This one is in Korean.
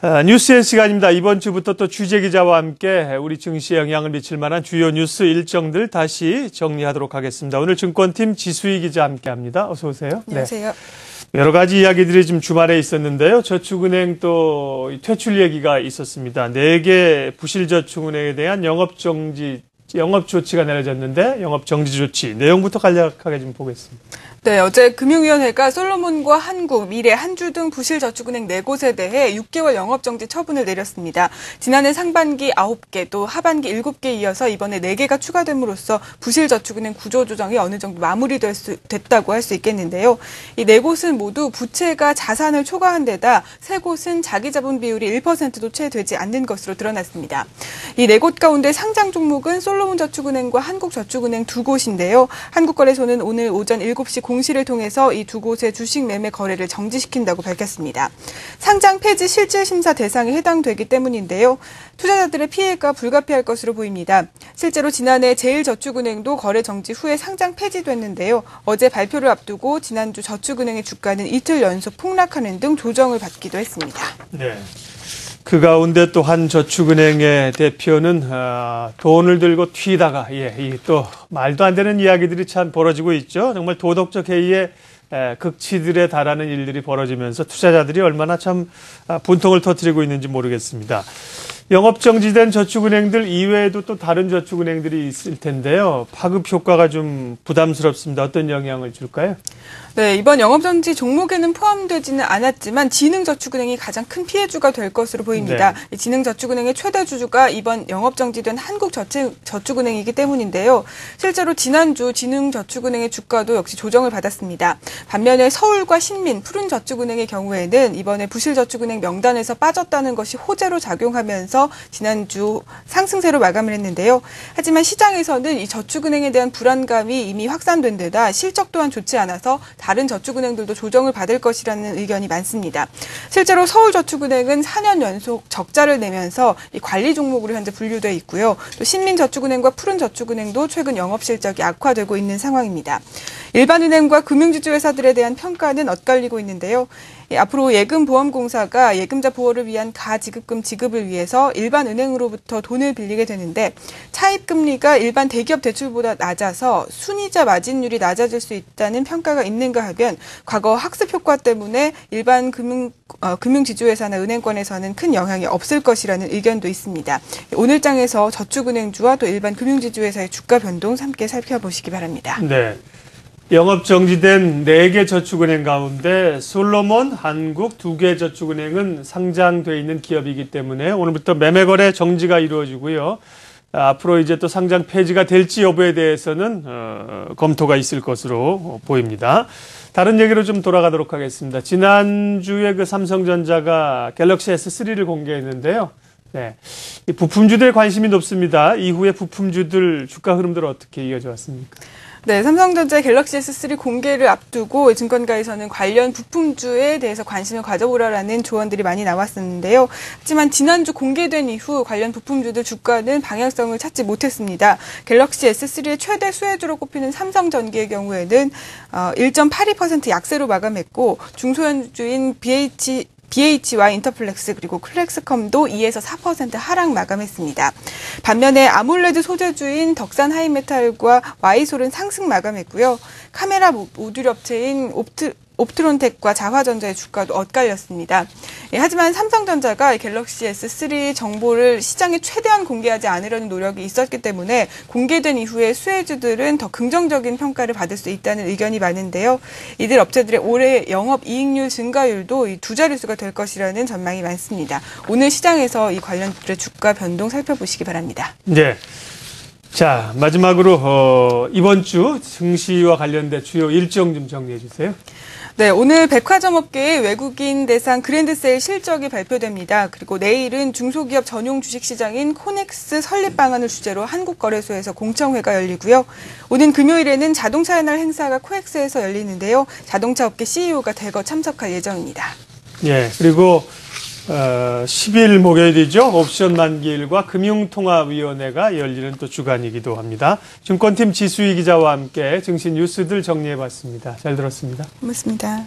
뉴스의 시간입니다. 이번 주부터 또 취재 기자와 함께 우리 증시에 영향을 미칠 만한 주요 뉴스 일정들 다시 정리하도록 하겠습니다. 오늘 증권팀 지수희 기자 함께합니다. 어서 오세요. 안녕하세요. 네. 여러 가지 이야기들이 지금 주말에 있었는데요. 저축은행 또 퇴출 얘기가 있었습니다. 4개 부실저축은행에 대한 영업 조치가 내려졌는데 영업 정지 조치 내용부터 간략하게 좀 보겠습니다. 네, 어제 금융위원회가 솔로몬과 한국, 미래, 한주 등 부실저축은행 4곳에 대해 6개월 영업정지 처분을 내렸습니다. 지난해 상반기 9개, 또 하반기 7개에 이어서 이번에 4개가 추가됨으로써 부실저축은행 구조조정이 어느 정도 마무리됐다고 할 수 있겠는데요. 이 4곳은 모두 부채가 자산을 초과한 데다 3곳은 자기자본 비율이 1%도 채 되지 않는 것으로 드러났습니다. 이 4곳 가운데 상장 종목은 솔로몬저축은행과 한국저축은행 2곳인데요. 한국거래소는 오늘 오전 7시 공시를 통해서 이 2곳의 주식 매매 거래를 정지시킨다고 밝혔습니다. 상장 폐지 실질 심사 대상에 해당되기 때문인데요. 투자자들의 피해가 불가피할 것으로 보입니다. 실제로 지난해 제일저축은행도 거래 정지 후에 상장 폐지됐는데요. 어제 발표를 앞두고 지난주 저축은행의 주가는 이틀 연속 폭락하는 등 조정을 받기도 했습니다. 네. 그 가운데 또 한 저축은행의 대표는 돈을 들고 튀다가 또 말도 안 되는 이야기들이 참 벌어지고 있죠. 정말 도덕적 해이에 극치들에 달하는 일들이 벌어지면서 투자자들이 얼마나 참 분통을 터뜨리고 있는지 모르겠습니다. 영업정지된 저축은행들 이외에도 또 다른 저축은행들이 있을 텐데요. 파급 효과가 좀 부담스럽습니다. 어떤 영향을 줄까요? 네, 이번 영업정지 종목에는 포함되지는 않았지만 진흥저축은행이 가장 큰 피해주가 될 것으로 보입니다. 네. 진흥저축은행의 최대 주주가 이번 영업정지된 한국저축은행이기 때문인데요. 실제로 지난주 진흥저축은행의 주가도 역시 조정을 받았습니다. 반면에 서울과 신민, 푸른저축은행의 경우에는 이번에 부실저축은행 명단에서 빠졌다는 것이 호재로 작용하면서 지난주 상승세로 마감을 했는데요. 하지만 시장에서는 이 저축은행에 대한 불안감이 이미 확산된 데다 실적 또한 좋지 않아서 다른 저축은행들도 조정을 받을 것이라는 의견이 많습니다. 실제로 서울저축은행은 4년 연속 적자를 내면서 이 관리 종목으로 현재 분류되어 있고요. 또 신민저축은행과 푸른저축은행도 최근 영업실적이 악화되고 있는 상황입니다. 일반은행과 금융지주 회사들에 대한 평가는 엇갈리고 있는데요. 앞으로 예금보험공사가 예금자 보호를 위한 가지급금 지급을 위해서 일반 은행으로부터 돈을 빌리게 되는데 차입금리가 일반 대기업 대출보다 낮아서 순이자 마진율이 낮아질 수 있다는 평가가 있는가 하면 과거 학습 효과 때문에 일반 금융지주회사나 은행권에서는 큰 영향이 없을 것이라는 의견도 있습니다. 오늘 장에서 저축은행주와 또 일반 금융지주회사의 주가 변동 함께 살펴보시기 바랍니다. 네. 영업 정지된 4개 저축은행 가운데 솔로몬, 한국 2개 저축은행은 상장돼 있는 기업이기 때문에 오늘부터 매매거래 정지가 이루어지고요. 앞으로 이제 또 상장 폐지가 될지 여부에 대해서는 검토가 있을 것으로 보입니다. 다른 얘기로 좀 돌아가도록 하겠습니다. 지난주에 그 삼성전자가 갤럭시 S3를 공개했는데요. 네, 이 부품주들의 관심이 높습니다. 이후에 부품주들 주가 흐름들 어떻게 이어져 왔습니까? 네, 삼성전자 갤럭시 S3 공개를 앞두고 증권가에서는 관련 부품주에 대해서 관심을 가져보라라는 조언들이 많이 나왔었는데요. 하지만 지난주 공개된 이후 관련 부품주들 주가는 방향성을 찾지 못했습니다. 갤럭시 S3의 최대 수혜주로 꼽히는 삼성전기의 경우에는 1.82% 약세로 마감했고 중소형주인 BH와 인터플렉스 그리고 클렉스컴도 2에서 4% 하락 마감했습니다. 반면에 아몰레드 소재주인 덕산 하이메탈과 와이솔은 상승 마감했고요. 카메라 모듈 업체인 옵트론텍과 자화전자의 주가도 엇갈렸습니다. 하지만 삼성전자가 갤럭시 S3 정보를 시장에 최대한 공개하지 않으려는 노력이 있었기 때문에 공개된 이후에 수혜주들은 더 긍정적인 평가를 받을 수 있다는 의견이 많은데요. 이들 업체들의 올해 영업이익률 증가율도 이 2자릿수가 될 것이라는 전망이 많습니다. 오늘 시장에서 이 관련주의 주가 변동 살펴보시기 바랍니다. 네. 자, 마지막으로 이번 주 증시와 관련된 주요 일정 좀 정리해 주세요. 네, 오늘 백화점 업계의 외국인 대상 그랜드세일 실적이 발표됩니다. 그리고 내일은 중소기업 전용 주식시장인 코넥스 설립 방안을 주제로 한국거래소에서 공청회가 열리고요. 오는 금요일에는 자동차의 날 행사가 코엑스에서 열리는데요. 자동차 업계 CEO가 대거 참석할 예정입니다. 예, 그리고 10일 목요일이죠. 옵션 만기일과 금융통화위원회가 열리는 또 주간이기도 합니다. 증권팀 지수희 기자와 함께 증시 뉴스들 정리해봤습니다. 잘 들었습니다. 고맙습니다.